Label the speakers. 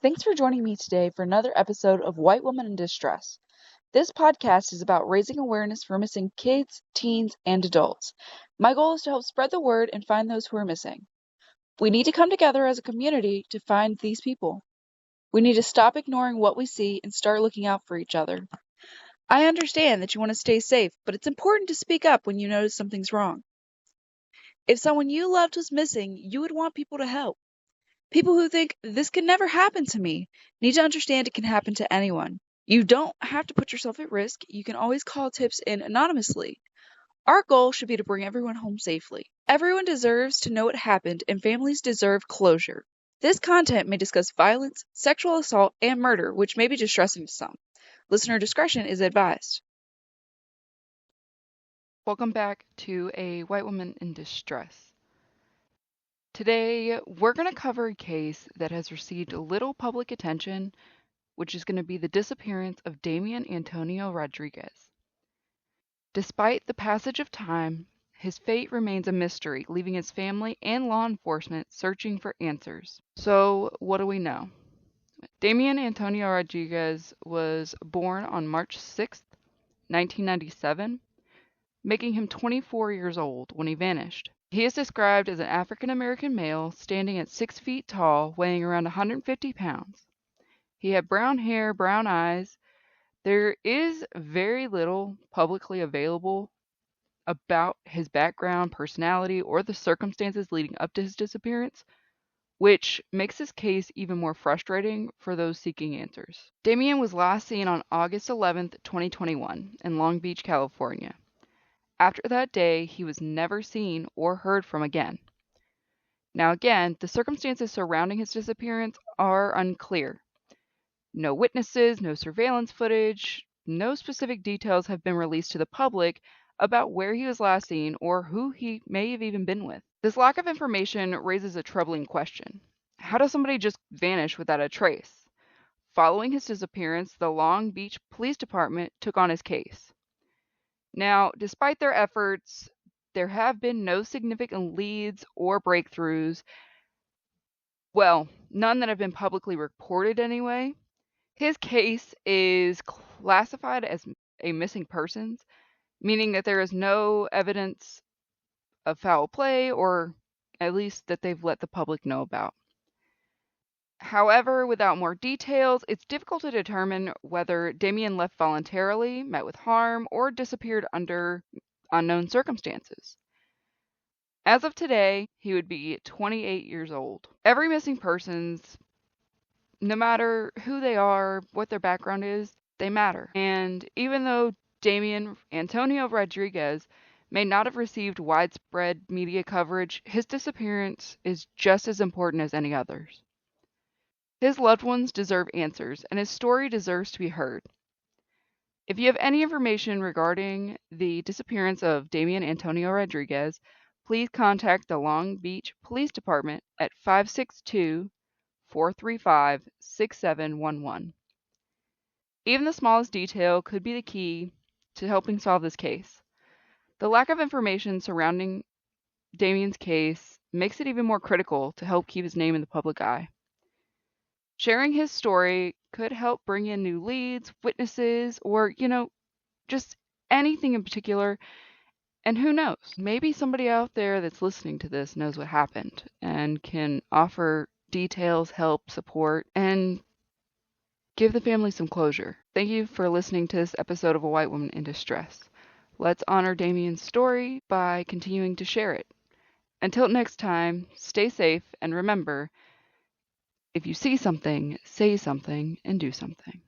Speaker 1: Thanks for joining me today for another episode of White Woman in Distress. This podcast is about raising awareness for missing kids, teens, and adults. My goal is to help spread the word and find those who are missing. We need to come together as a community to find these people. We need to stop ignoring what we see and start looking out for each other. I understand that you want to stay safe, but it's important to speak up when you notice something's wrong. If someone you loved was missing, you would want people to help. People who think this can never happen to me need to understand it can happen to anyone. You don't have to put yourself at risk. You can always call tips in anonymously. Our goal should be to bring everyone home safely. Everyone deserves to know what happened, and families deserve closure. This content may discuss violence, sexual assault, and murder, which may be distressing to some. Listener discretion is advised.
Speaker 2: Welcome back to A White Woman in Distress. Today, we're going to cover a case that has received little public attention, which is going to be the disappearance of Damiann Antonio Rodriguez. Despite the passage of time, his fate remains a mystery, leaving his family and law enforcement searching for answers. So, what do we know? Damiann Antonio Rodriguez was born on March 6, 1997, making him 24 years old when he vanished. He is described as an African-American male standing at 6 feet tall, weighing around 150 pounds. He had brown hair, brown eyes. There is very little publicly available about his background, personality, or the circumstances leading up to his disappearance, which makes this case even more frustrating for those seeking answers. Damiann was last seen on August 11, 2021, in Long Beach, California. After that day, he was never seen or heard from again. Now again, the circumstances surrounding his disappearance are unclear. No witnesses, no surveillance footage, no specific details have been released to the public about where he was last seen or who he may have even been with. This lack of information raises a troubling question. How does somebody just vanish without a trace? Following his disappearance, the Long Beach Police Department took on his case. Now, despite their efforts, there have been no significant leads or breakthroughs. Well, none that have been publicly reported anyway. His case is classified as a missing persons, meaning that there is no evidence of foul play, or at least that they've let the public know about. However, without more details, it's difficult to determine whether Damiann left voluntarily, met with harm, or disappeared under unknown circumstances. As of today, he would be 28 years old. Every missing person's, no matter who they are, what their background is, they matter. And even though Damiann Antonio Rodriguez may not have received widespread media coverage, his disappearance is just as important as any others. His loved ones deserve answers, and his story deserves to be heard. If you have any information regarding the disappearance of Damiann Antonio Rodriguez, please contact the Long Beach Police Department at 562-435-6711. Even the smallest detail could be the key to helping solve this case. The lack of information surrounding Damiann's case makes it even more critical to help keep his name in the public eye. Sharing his story could help bring in new leads, witnesses, or, just anything in particular. And who knows, maybe somebody out there that's listening to this knows what happened and can offer details, help, support, and give the family some closure. Thank you for listening to this episode of A White Woman in Distress. Let's honor Damiann's story by continuing to share it. Until next time, stay safe, and remember, if you see something, say something, and do something.